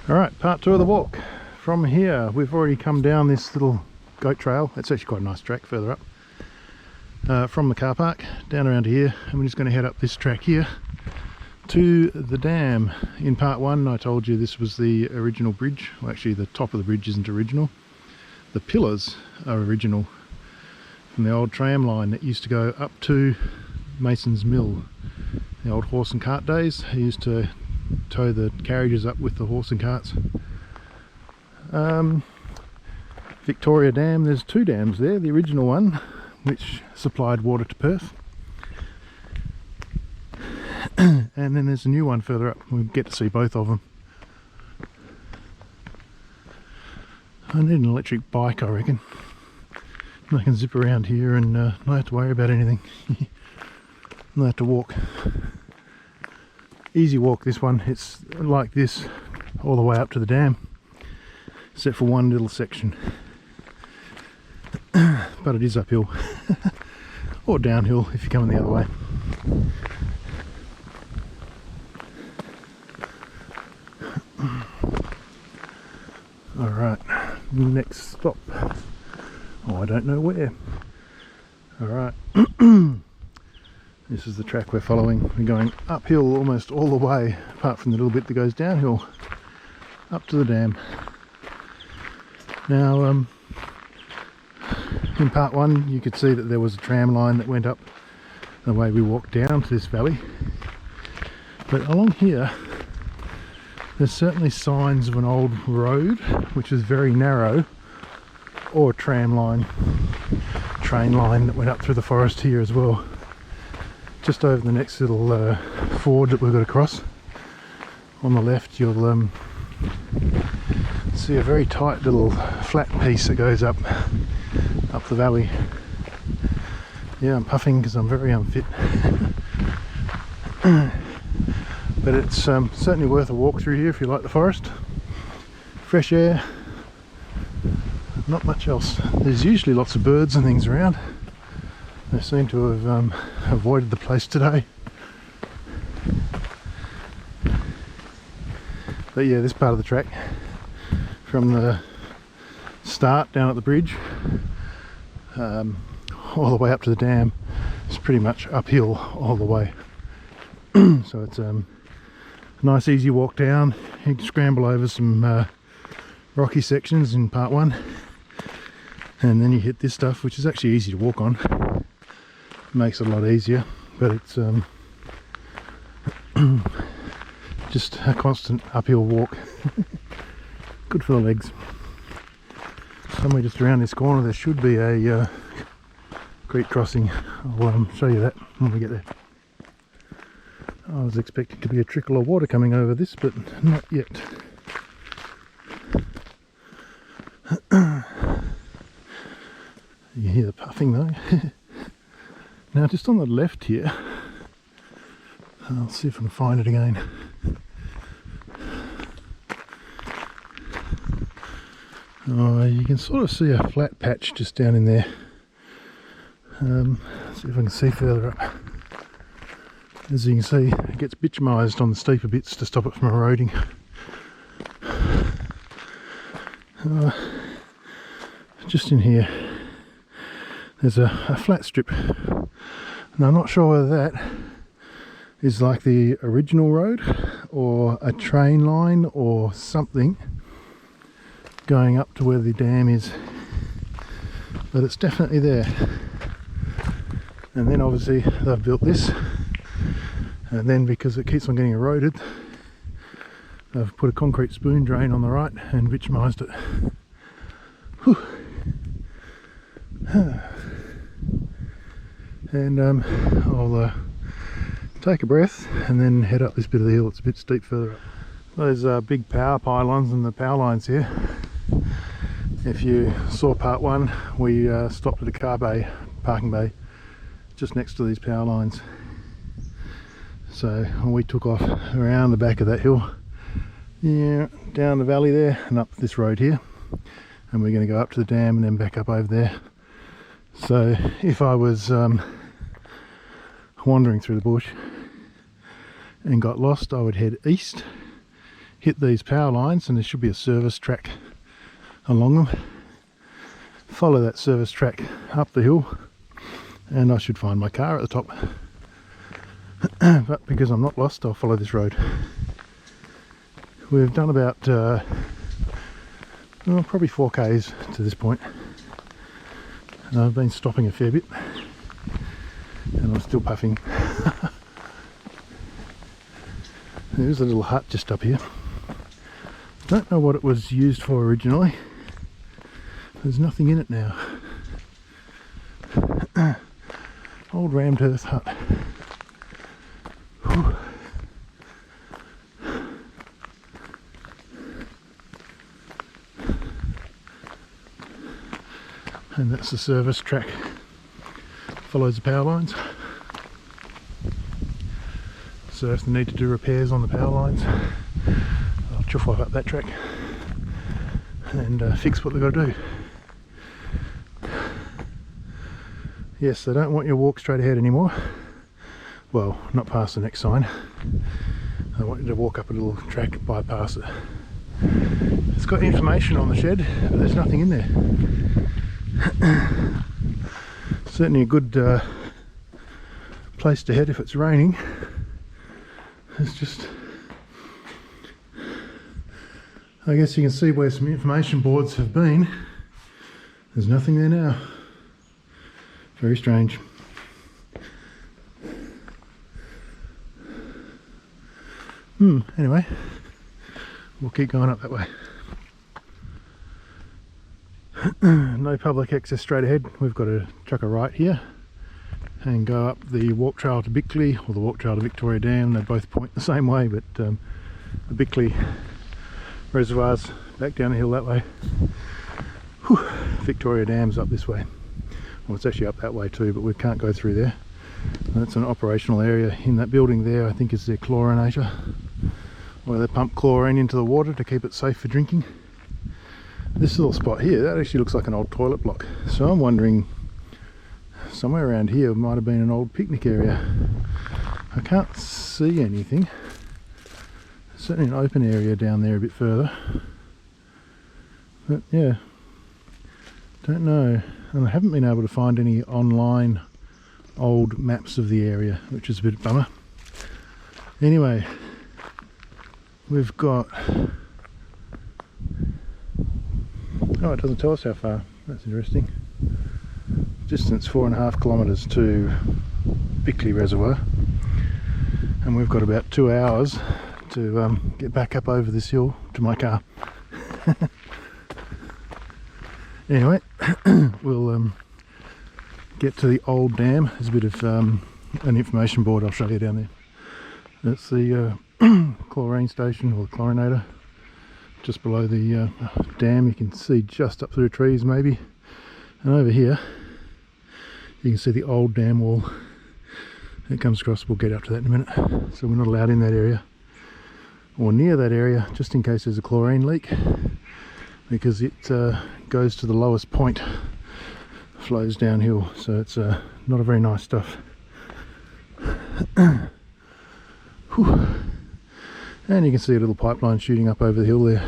Alright, part two of the walk. From here, we've already come down this little goat trail. It's actually quite a nice track further up. From the car park, down around here, and we're just going to head up this track here to the dam. In part one, I told you this was the original bridge. Well, actually, the top of the bridge isn't original. The pillars are original from the old tram line that used to go up to Mason's Mill. The old horse and cart days, they used to tow the carriages up with the horse and carts. Victoria Dam, there's two dams there. The original one, which supplied water to Perth, and then there's a new one further up. We get to see both of them. I need an electric bike, I reckon. I can zip around here and not have to worry about anything. Not have to walk. Easy walk, this one. It's like this all the way up to the dam, except for one little section. But it is uphill or downhill if you're coming the other way. Alright, next stop. Oh, I don't know where. Alright. This is the track we're following. We're going uphill almost all the way, apart from the little bit that goes downhill, up to the dam. Now, in part one, you could see that there was a tram line that went up the way we walked down to this valley. But along here, there's certainly signs of an old road, which is very narrow, or a tram line, train line that went up through the forest here as well. Just over the next little ford that we've got to cross, on the left you'll see a very tight little flat piece that goes up the valley. Yeah, I'm puffing because I'm very unfit. But it's certainly worth a walk through here if you like the forest. Fresh air, not much else. There's usually lots of birds and things around. They seem to have avoided the place today. But yeah, this part of the track, from the start down at the bridge all the way up to the dam, is pretty much uphill all the way. So it's a nice easy walk down. You can scramble over some rocky sections in part one, and then you hit this stuff, which is actually easy to walk on. Makes it a lot easier, but it's just a constant uphill walk. Good for the legs. Somewhere just around this corner there should be a creek crossing. I'll show you that when we get there. I was expecting to be a trickle of water coming over this, but not yet. You hear the puffing though. Now just on the left here, I'll see if I can find it again. Oh, you can sort of see a flat patch just down in there. See if I can see further up. As you can see, it gets bitumised on the steeper bits to stop it from eroding. Just in here, there's a flat strip. And I'm not sure whether that is like the original road or a train line or something going up to where the dam is, but it's definitely there. And then obviously they've built this, and then because it keeps on getting eroded, they've put a concrete spoon drain on the right and bitumised it. Whew. And I'll take a breath and then head up this bit of the hill. It's a bit steep further up. Those big power pylons and the power lines here. If you saw part one, we stopped at a car bay, parking bay, just next to these power lines. So we took off around the back of that hill, yeah, down the valley there and up this road here, and we're going to go up to the dam and then back up over there. So if I was wandering through the bush and got lost, I would head east hit these power lines, and there should be a service track along them. Follow that service track up the hill, and I should find my car at the top. But because I'm not lost, I'll follow this road. We've done about probably 4 k's to this point. And I've been stopping a fair bit, and I'm still puffing. There's a little hut just up here. Don't know what it was used for originally. There's nothing in it now. Old rammed earth hut. Whew. And that's the service track. Follows the power lines. So if they need to do repairs on the power lines, I'll chuff off up that track and fix what they've got to do. Yes, they don't want you to walk straight ahead anymore. Well, not past the next sign. They want you to walk up a little track, bypass it. It's got information on the shed, but there's nothing in there. Certainly a good place to head if it's raining. It's just, I guess you can see where some information boards have been. There's nothing there now. Very strange. Anyway, we'll keep going up that way. No public access straight ahead. We've got to chuck a right here and go up the walk trail to Bickley, or the walk trail to Victoria Dam. They both point the same way, but the Bickley reservoir's back down the hill that way. Whew. Victoria Dam's up this way. Well, it's actually up that way too, but we can't go through there. That's an operational area. In that building there, I think, is their chlorinator, where they pump chlorine into the water to keep it safe for drinking. This little spot here, that actually looks like an old toilet block. So I'm wondering, somewhere around here might have been an old picnic area. I can't see anything. Certainly an open area down there a bit further. But yeah, don't know. And I haven't been able to find any online old maps of the area, which is a bit of a bummer. Anyway, we've got, oh, it doesn't tell us how far. That's interesting. Distance 4.5 kilometres to Bickley Reservoir, and we've got about 2 hours to get back up over this hill to my car. Anyway, we'll get to the old dam. There's a bit of an information board I'll show you down there. That's the chlorine station, or chlorinator, just below the dam. You can see just up through the trees maybe, and over here you can see the old dam wall. It comes across. We'll get up to that in a minute. So we're not allowed in that area or near that area, just in case there's a chlorine leak, because it goes to the lowest point, flows downhill, so it's not a very nice stuff. And you can see a little pipeline shooting up over the hill there.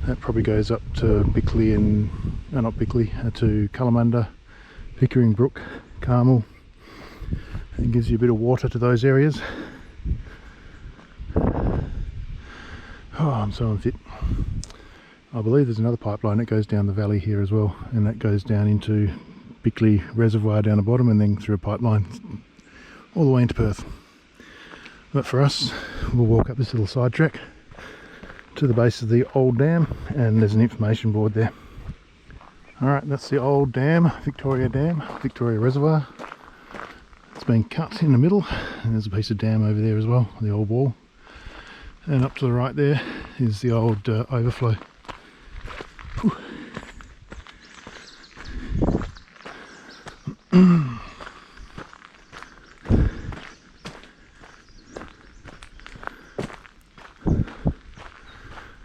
That probably goes up to Bickley and not Bickley, to Kalamunda, Pickering Brook, Carmel, and gives you a bit of water to those areas. Oh, I'm so unfit. I believe there's another pipeline that goes down the valley here as well, and that goes down into Bickley Reservoir down the bottom, and then through a pipeline all the way into Perth. But for us, we'll walk up this little side track to the base of the old dam, and there's an information board there. Alright, that's the old dam, Victoria Reservoir. It's been cut in the middle, and there's a piece of dam over there as well, the old wall. And up to the right there is the old overflow.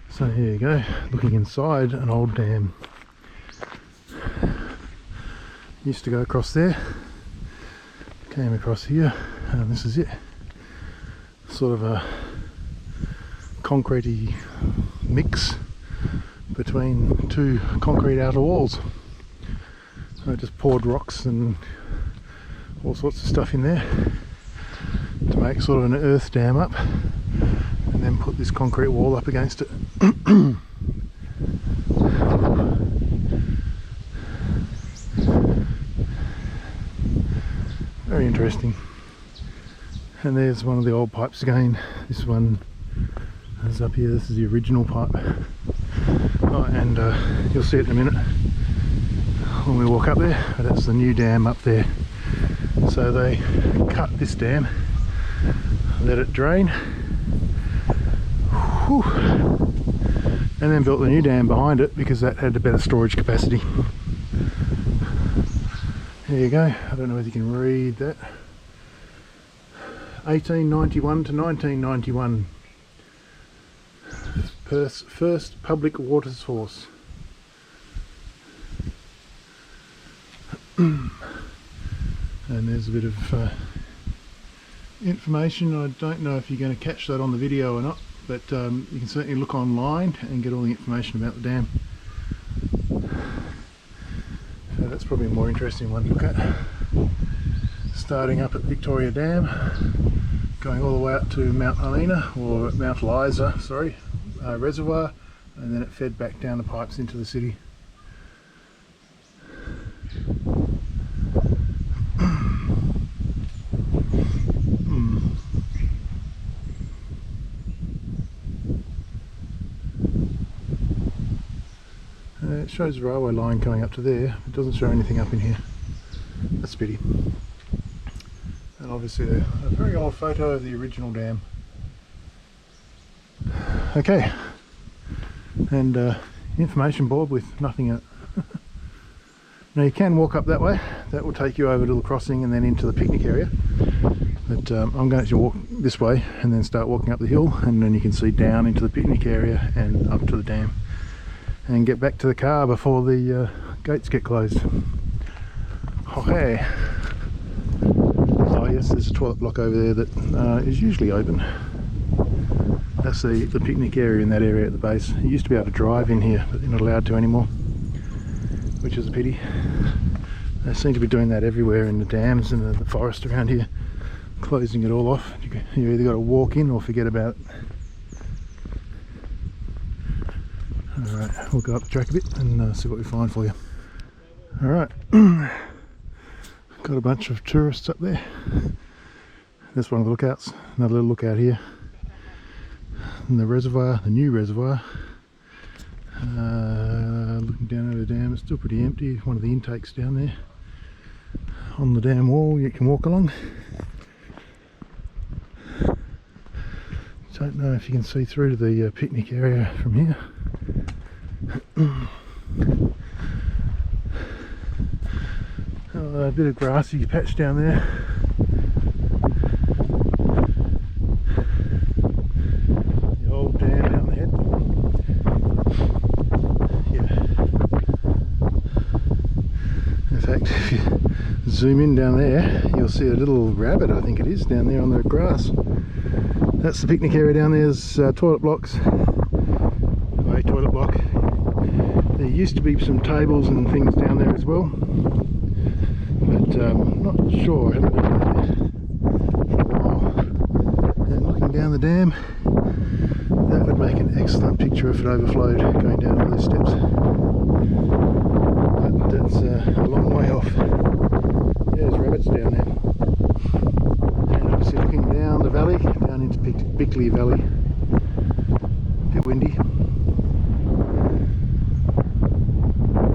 So here you go, looking inside an old dam. Used to go across there, came across here, and this is it. Sort of a concretey mix between two concrete outer walls. I just poured rocks and all sorts of stuff in there to make sort of an earth dam up, and then put this concrete wall up against it. Very interesting. And there's one of the old pipes again. This one is up here. This is the original pipe. Oh, and you'll see it in a minute when we walk up there. But that's the new dam up there. So they cut this dam, let it drain, whew, and then built the new dam behind it because that had a better storage capacity. There you go. I don't know whether you can read that. 1891 to 1991. Perth's first public water source. And there's a bit of information. I don't know if you're going to catch that on the video or not, but you can certainly look online and get all the information about the dam. So that's probably a more interesting one to look at. Starting up at Victoria Dam, going all the way up to Mount Helena, or Mount Eliza, sorry, reservoir, and then it fed back down the pipes into the city. It shows the railway line coming up to there. It doesn't show anything up in here. That's a pity. And obviously a very old photo of the original dam. Okay, and information board with nothing in it. Now you can walk up that way. That will take you over a little crossing and then into the picnic area. But I'm going to walk this way and then start walking up the hill, and then you can see down into the picnic area and up to the dam, and get back to the car before the gates get closed. Okay. Oh yes, there's a toilet block over there that is usually open. That's the picnic area in that area at the base. You used to be able to drive in here, but they're not allowed to anymore, which is a pity. They seem to be doing that everywhere in the dams and the forest around here, closing it all off. You either got to walk in or forget about it. Alright, we'll go up the track a bit and see what we find for you. Alright, got a bunch of tourists up there. There's one of the lookouts, another little lookout here. And the reservoir, the new reservoir. Looking down over the dam, it's still pretty empty. One of the intakes down there. On the dam wall, you can walk along. Don't know if you can see through to the picnic area from here. A bit of grassy patch down there. The old dam down the head. Yeah. In fact, if you zoom in down there, you'll see a little rabbit, I think it is, down there on the grass. That's the picnic area down there. There's toilet blocks. A toilet block. There used to be some tables and things down there as well, but I'm not sure. I haven't been down there for a while. And looking down the dam, that would make an excellent picture if it overflowed going down all those steps. But that's a long way off. There's rabbits down there. And obviously looking down the valley, down into Bickley Valley. A bit windy.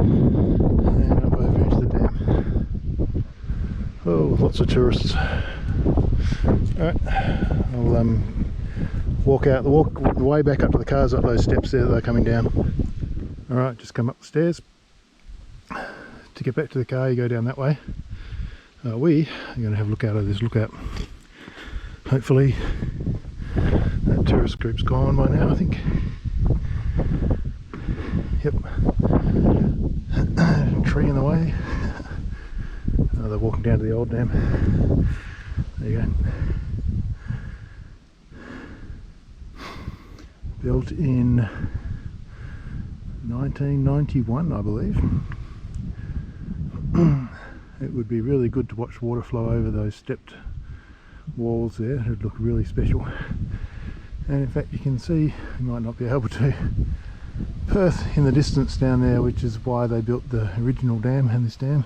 And up over into the dam. Oh, lots of tourists. Alright, I'll walk out, the way back up to the cars up those steps there that they're coming down. Alright, just come up the stairs. To get back to the car, you go down that way. We are going to have a look out of this lookout. Hopefully that tourist group's gone by now, I think. Yep. Tree in the way. Oh, they're walking down to the old dam. There you go. built in 1991, I believe. It would be really good to watch water flow over those stepped walls there. It would look really special. And in fact you can see, you might not be able to, Perth in the distance down there, which is why they built the original dam and this dam,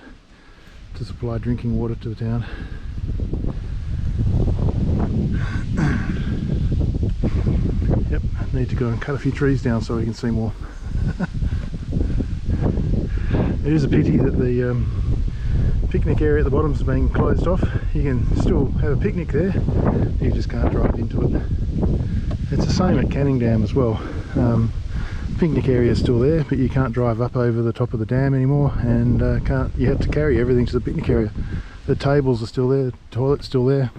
to supply drinking water to the town. Yep, need to go and cut a few trees down so we can see more. It is a pity that the picnic area at the bottom is being closed off. You can still have a picnic there, you just can't drive into it. It's the same at Canning Dam as well. Picnic area is still there, but you can't drive up over the top of the dam anymore, and you have to carry everything to the picnic area. The tables are still there, the toilet's still there.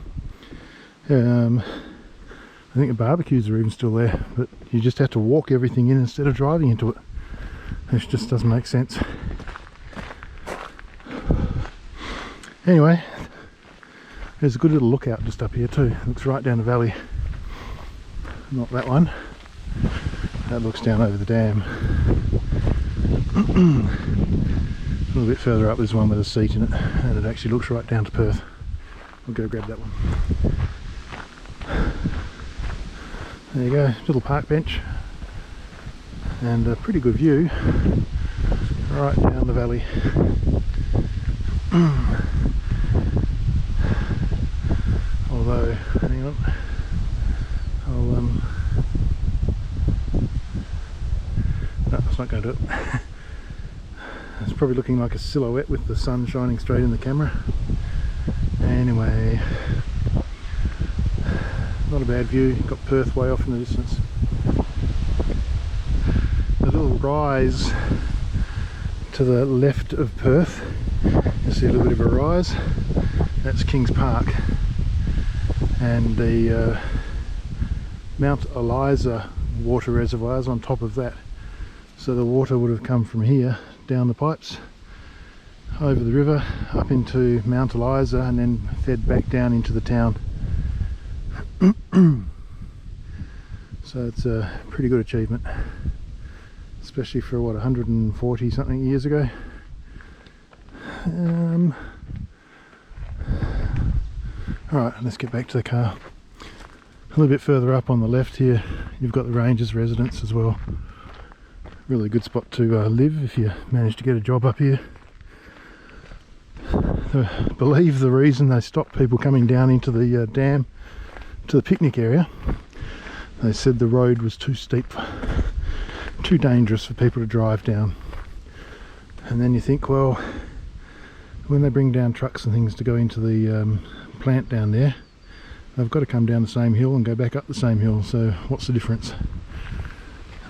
I think the barbecues are even still there, but you just have to walk everything in instead of driving into it, which just doesn't make sense. Anyway, there's a good little lookout just up here too. It looks right down the valley. Not that one. That looks down over the dam. A little bit further up there's one with a seat in it, and it actually looks right down to Perth. I'll go grab that one. There you go, little park bench, and a pretty good view right down the valley. Although, hang on, no, it's not going to do it. It's probably looking like a silhouette with the sun shining straight in the camera. Anyway, not a bad view. You've got Perth way off in the distance. The little rise to the left of Perth, you see a little bit of a rise. That's Kings Park, and the Mount Eliza water reservoirs on top of that. So the water would have come from here down the pipes over the river up into Mount Eliza and then fed back down into the town. So it's a pretty good achievement, especially for what, 140 something years ago. Alright, let's get back to the car. A little bit further up on the left here you've got the Rangers residence as well. Really good spot to live if you manage to get a job up here. I believe the reason they stopped people coming down into the dam to the picnic area, they said the road was too steep, too dangerous for people to drive down. And then you think, well, when they bring down trucks and things to go into the plant down there, they've got to come down the same hill and go back up the same hill, so what's the difference?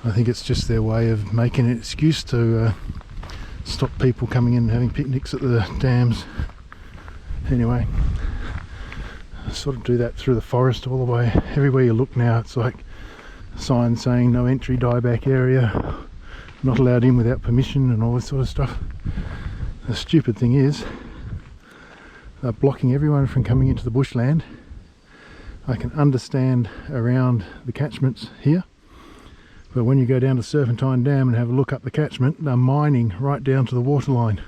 I think it's just their way of making an excuse to stop people coming in and having picnics at the dams. Anyway, sort of do that through the forest all the way. Everywhere you look now it's like signs saying no entry, dieback area, not allowed in without permission, and all this sort of stuff. The stupid thing is they're blocking everyone from coming into the bushland. I can understand around the catchments here, but when you go down to Serpentine Dam and have a look up the catchment, they're mining right down to the waterline.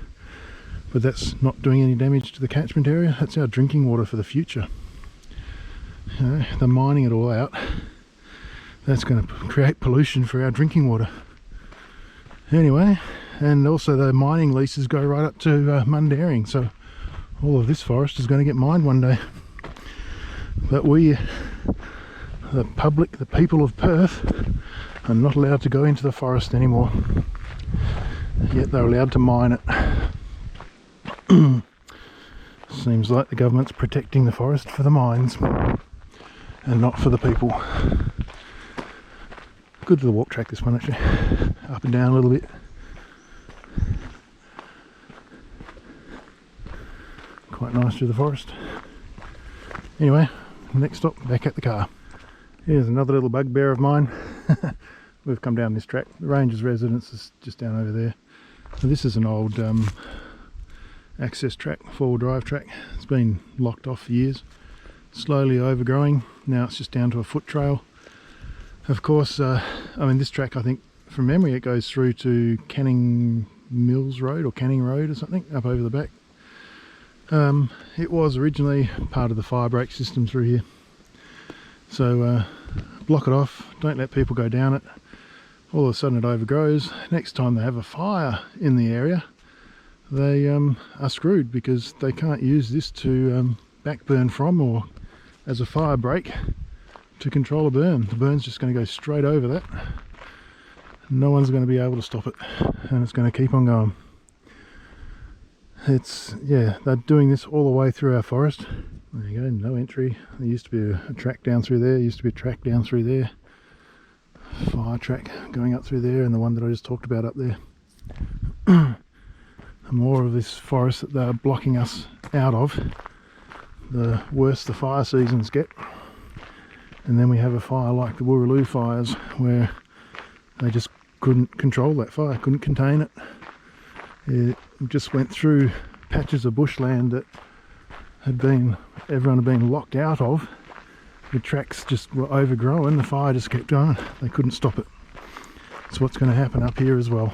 But that's not doing any damage to the catchment area. That's our drinking water for the future. You know, they're mining it all out. That's going to create pollution for our drinking water. Anyway, and also the mining leases go right up to Mundaring, so all of this forest is going to get mined one day. But we, the public, the people of Perth, are not allowed to go into the forest anymore. Yet they're allowed to mine it. Seems like the government's protecting the forest for the mines and not for the people. Good little walk track, this one actually. Up and down a little bit. Quite nice through the forest. Anyway, next stop, back at the car. Here's another little bugbear of mine. We've come down this track. The Rangers residence is just down over there. So this is an old access track, four-wheel drive track. It's been locked off for years, slowly overgrowing. Now it's just down to a foot trail. Of course, I mean, this track, I think from memory it goes through to Canning Mills Road or Canning Road or something up over the back. It was originally part of the fire break system through here, so block it off, don't let people go down it. All of a sudden it overgrows. Next time they have a fire in the area, they are screwed, because they can't use this to backburn from or as a fire break to control a burn. The burn's just going to go straight over that. No one's going to be able to stop it, and it's going to keep on going. It's, yeah, they're doing this all the way through our forest. There you go, no entry. There used to be a track down through there, used to be a track down through there. Fire track going up through there, and the one that I just talked about up there. The more of this forest that they're blocking us out of, the worse the fire seasons get. And then we have a fire like the Wooroloo fires, where they just couldn't control that fire, couldn't contain it. It just went through patches of bushland that everyone had been locked out of. The tracks just were overgrown, the fire just kept going, they couldn't stop it. That's what's going to happen up here as well.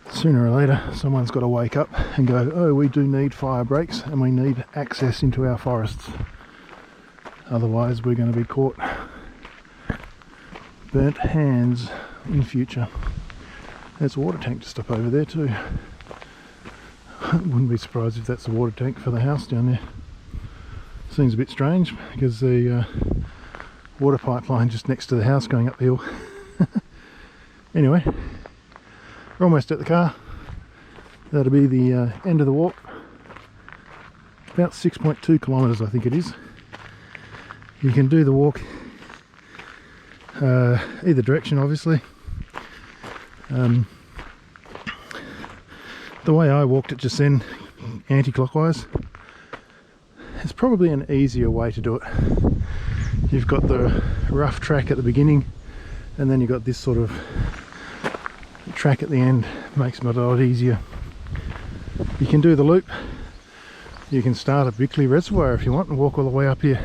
Sooner or later someone's got to wake up and go, oh, we do need fire breaks and we need access into our forests. Otherwise we're going to be caught burnt hands in future. There's a water tank just up over there too. Wouldn't be surprised if that's the water tank for the house down there. Seems a bit strange because the water pipeline just next to the house going up the hill. Anyway, we're almost at the car. That'll be the end of the walk. About 6.2 kilometres I think it is. You can do the walk either direction, obviously. The way I walked it just then, anti-clockwise, it's probably an easier way to do it. You've got the rough track at the beginning, and then you've got this sort of track at the end. Makes it a lot easier. You can do the loop. You can start at Bickley Reservoir if you want and walk all the way up here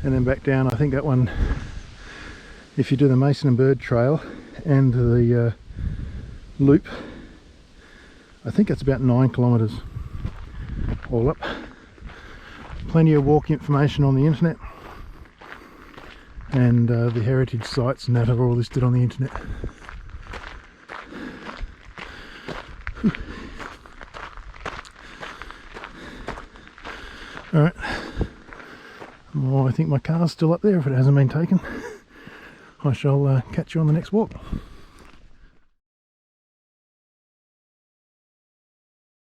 and then back down. I think that one, if you do the Mason and Bird Trail and the loop, I think that's about 9 kilometres all up. Plenty of walk information on the internet, and the heritage sites and that are all listed on the internet. Alright, well, I think my car's still up there if it hasn't been taken. I shall catch you on the next walk.